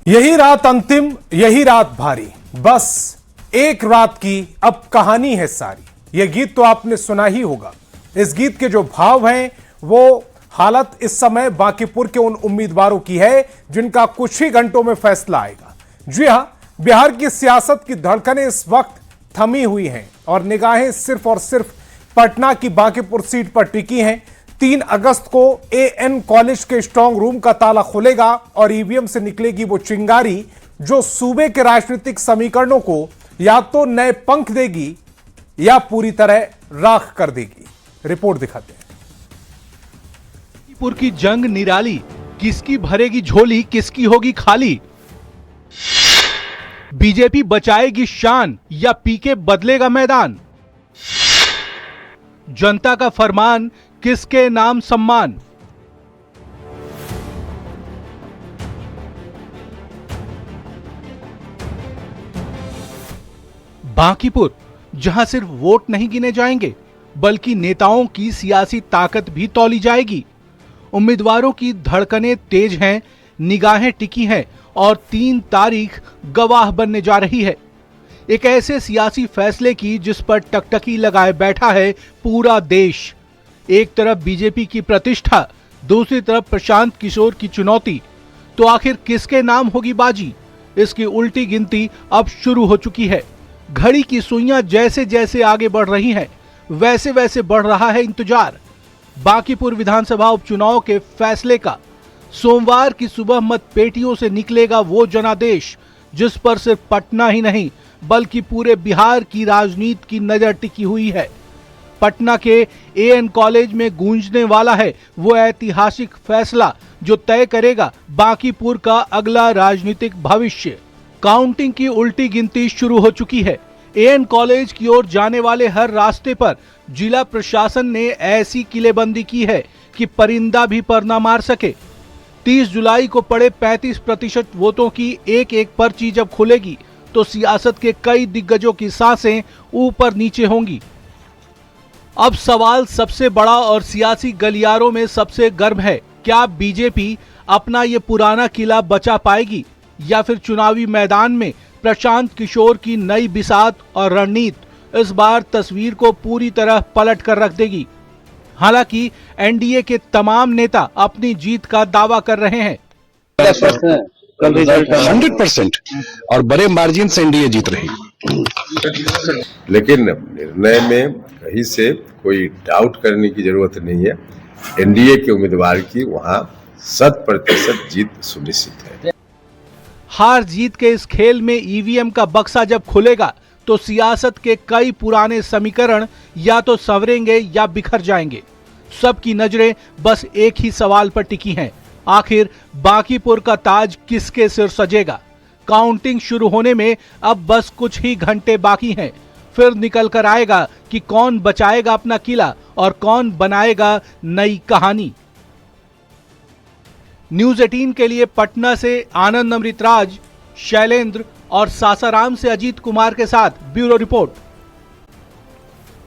यही रात अंतिम, यही रात भारी, बस एक रात की अब कहानी है सारी। यह गीत तो आपने सुना ही होगा। इस गीत के जो भाव हैं वो हालत इस समय बांकीपुर के उन उम्मीदवारों की है जिनका कुछ ही घंटों में फैसला आएगा। जी हां, बिहार की सियासत की धड़कनें इस वक्त थमी हुई हैं और निगाहें सिर्फ और सिर्फ पटना की बांकीपुर सीट पर टिकी हैं। 3 अगस्त को एएन कॉलेज के स्ट्रांग रूम का ताला खुलेगा और ईवीएम से निकलेगी वो चिंगारी जो सूबे के राजनीतिक समीकरणों को या तो नए पंख देगी या पूरी तरह राख कर देगी। रिपोर्ट दिखाते हैं। बांकीपुर की जंग निराली, किसकी भरेगी झोली, किसकी होगी खाली। बीजेपी बचाएगी शान या पीके बदलेगा मैदान। जनता का फरमान, किसके नाम सम्मान। बांकीपुर, जहां सिर्फ वोट नहीं गिने जाएंगे बल्कि नेताओं की सियासी ताकत भी तौली जाएगी। उम्मीदवारों की धड़कनें तेज हैं, निगाहें टिकी हैं और 3 तारीख गवाह बनने जा रही है एक ऐसे सियासी फैसले की जिस पर टकटकी लगाए बैठा है पूरा देश। एक तरफ बीजेपी की प्रतिष्ठा, दूसरी तरफ प्रशांत किशोर की चुनौती। तो आखिर किसके नाम होगी बाजी? इसकी उल्टी गिनती अब शुरू हो चुकी है। घड़ी की सुइयां जैसे जैसे आगे बढ़ रही हैं, वैसे वैसे बढ़ रहा है इंतजार बांकीपुर विधानसभा उपचुनाव के फैसले का। सोमवार की सुबह मतपेटियों से निकलेगा वो जनादेश जिस पर सिर्फ पटना ही नहीं बल्कि पूरे बिहार की राजनीति की नजर टिकी हुई है। पटना के एएन कॉलेज में गूंजने वाला है वो ऐतिहासिक फैसला जो तय करेगा बांकीपुर का अगला राजनीतिक भविष्य। काउंटिंग की उल्टी गिनती शुरू हो चुकी है। एएन कॉलेज की ओर जाने वाले हर रास्ते पर जिला प्रशासन ने ऐसी किलेबंदी की है कि परिंदा भी पर न मार सके। 30 जुलाई को पड़े 35% वोटों की एक एक पर्ची जब खुलेगी तो सियासत के कई दिग्गजों की सांसें ऊपर नीचे होंगी। अब सवाल सबसे बड़ा और सियासी गलियारों में सबसे गर्म है, क्या बीजेपी अपना ये पुराना किला बचा पाएगी या फिर चुनावी मैदान में प्रशांत किशोर की नई बिसात और रणनीति इस बार तस्वीर को पूरी तरह पलट कर रख देगी। हालांकि एनडीए के तमाम नेता अपनी जीत का दावा कर रहे हैं। 100% और बड़े मार्जिन से एनडीए जीत रही। लेकिन निर्णय में कहीं से कोई डाउट करने की जरूरत नहीं है। एनडीए के उम्मीदवार की वहां 100% जीत सुनिश्चित है। हार जीत के इस खेल में ईवीएम का बक्सा जब खुलेगा तो सियासत के कई पुराने समीकरण या तो संवरेंगे या बिखर जाएंगे। सबकी नजरें बस एक ही सवाल पर टिकी हैं, आखिर बांकीपुर का ताज किसके सिर सजेगा? काउंटिंग शुरू होने में अब बस कुछ ही घंटे बाकी हैं, फिर निकल कर आएगा कि कौन बचाएगा अपना किला और कौन बनाएगा नई कहानी। न्यूज 18 के लिए पटना से आनंद अमृतराज, शैलेंद्र और सासाराम से अजीत कुमार के साथ ब्यूरो रिपोर्ट।